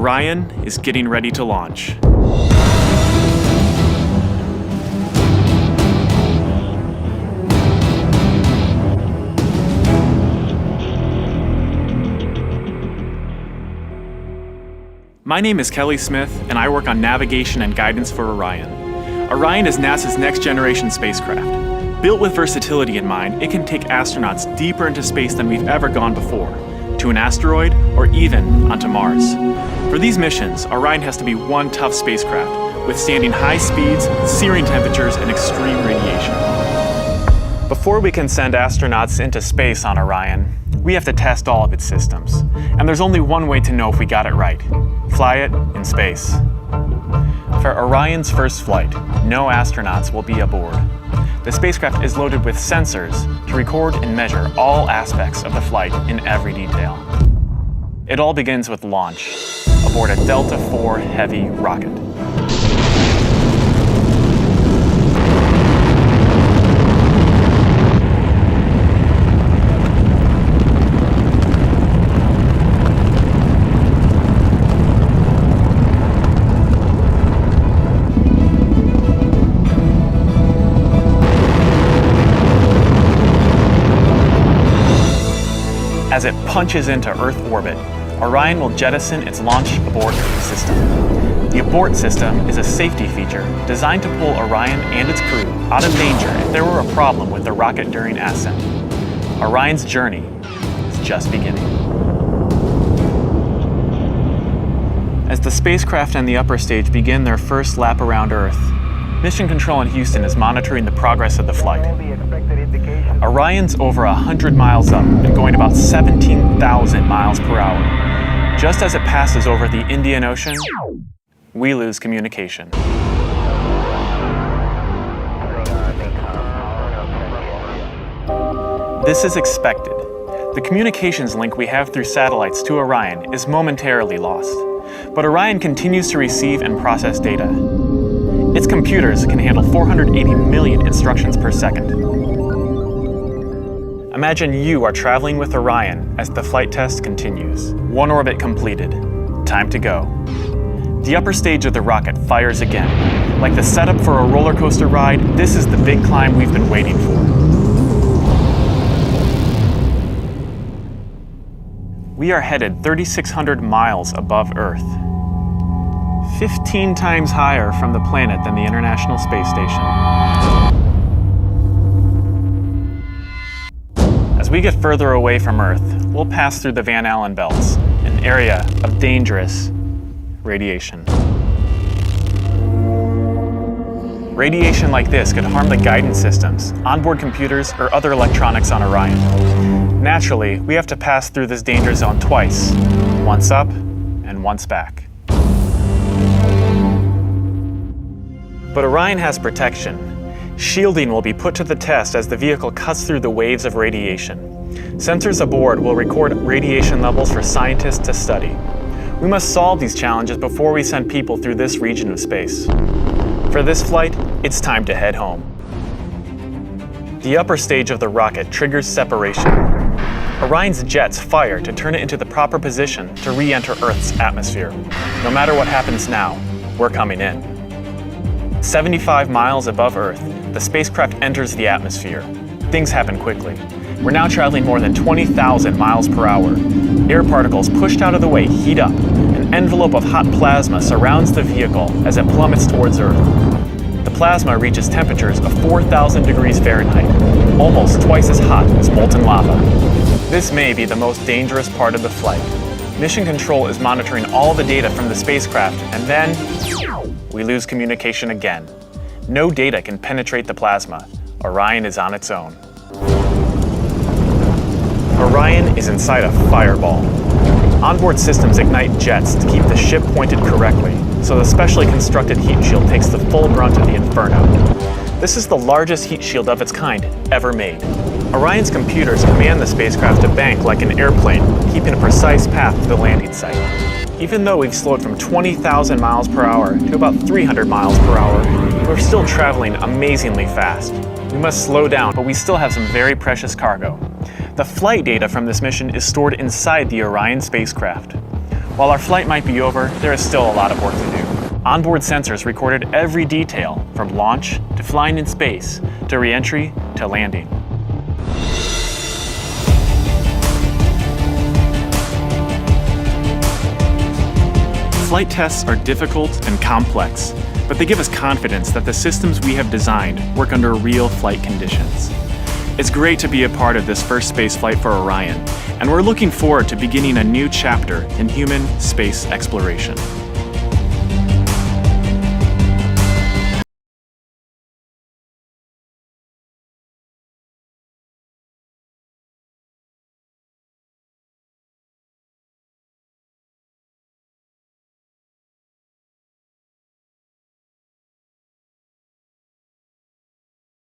Orion is getting ready to launch. My name is Kelly Smith, and I work on navigation and guidance for Orion. Orion is NASA's next-generation spacecraft. Built with versatility in mind, it can take astronauts deeper into space than we've ever gone before, to an asteroid or even onto Mars. For these missions, Orion has to be one tough spacecraft, withstanding high speeds, searing temperatures, and extreme radiation. Before we can send astronauts into space on Orion, we have to test all of its systems. And there's only one way to know if we got it right: fly it in space. For Orion's first flight, no astronauts will be aboard. The spacecraft is loaded with sensors to record and measure all aspects of the flight in every detail. It all begins with launch aboard a Delta IV Heavy rocket. As it punches into Earth orbit, Orion will jettison its launch abort system. The abort system is a safety feature designed to pull Orion and its crew out of danger if there were a problem with the rocket during ascent. Orion's journey is just beginning. As the spacecraft and the upper stage begin their first lap around Earth, Mission Control in Houston is monitoring the progress of the flight. Orion's over 100 miles up and going about 17,000 miles per hour. Just as it passes over the Indian Ocean, we lose communication. This is expected. The communications link we have through satellites to Orion is momentarily lost, but Orion continues to receive and process data. Its computers can handle 480 million instructions per second. Imagine you are traveling with Orion as the flight test continues. One orbit completed. Time to go. The upper stage of the rocket fires again. Like the setup for a roller coaster ride, this is the big climb we've been waiting for. We are headed 3,600 miles above Earth. 15 times higher from the planet than the International Space Station. As we get further away from Earth, we'll pass through the Van Allen belts, an area of dangerous radiation. Radiation like this could harm the guidance systems, onboard computers, or other electronics on Orion. Naturally, we have to pass through this danger zone twice, once up and once back. But Orion has protection. Shielding will be put to the test as the vehicle cuts through the waves of radiation. Sensors aboard will record radiation levels for scientists to study. We must solve these challenges before we send people through this region of space. For this flight, it's time to head home. The upper stage of the rocket triggers separation. Orion's jets fire to turn it into the proper position to re-enter Earth's atmosphere. No matter what happens now, we're coming in. 75 miles above Earth, the spacecraft enters the atmosphere. Things happen quickly. We're now traveling more than 20,000 miles per hour. Air particles pushed out of the way heat up. An envelope of hot plasma surrounds the vehicle as it plummets towards Earth. The plasma reaches temperatures of 4,000 degrees Fahrenheit, almost twice as hot as molten lava. This may be the most dangerous part of the flight. Mission Control is monitoring all the data from the spacecraft, and then we lose communication again. No data can penetrate the plasma. Orion is on its own. Orion is inside a fireball. Onboard systems ignite jets to keep the ship pointed correctly, so the specially constructed heat shield takes the full brunt of the inferno. This is the largest heat shield of its kind ever made. Orion's computers command the spacecraft to bank like an airplane, keeping a precise path to the landing site. Even though we've slowed from 20,000 miles per hour to about 300 miles per hour, we're still traveling amazingly fast. We must slow down, but we still have some very precious cargo. The flight data from this mission is stored inside the Orion spacecraft. While our flight might be over, there is still a lot of work to do. Onboard sensors recorded every detail, from launch to flying in space, to re-entry to landing. Flight tests are difficult and complex, but they give us confidence that the systems we have designed work under real flight conditions. It's great to be a part of this first space flight for Orion, and we're looking forward to beginning a new chapter in human space exploration.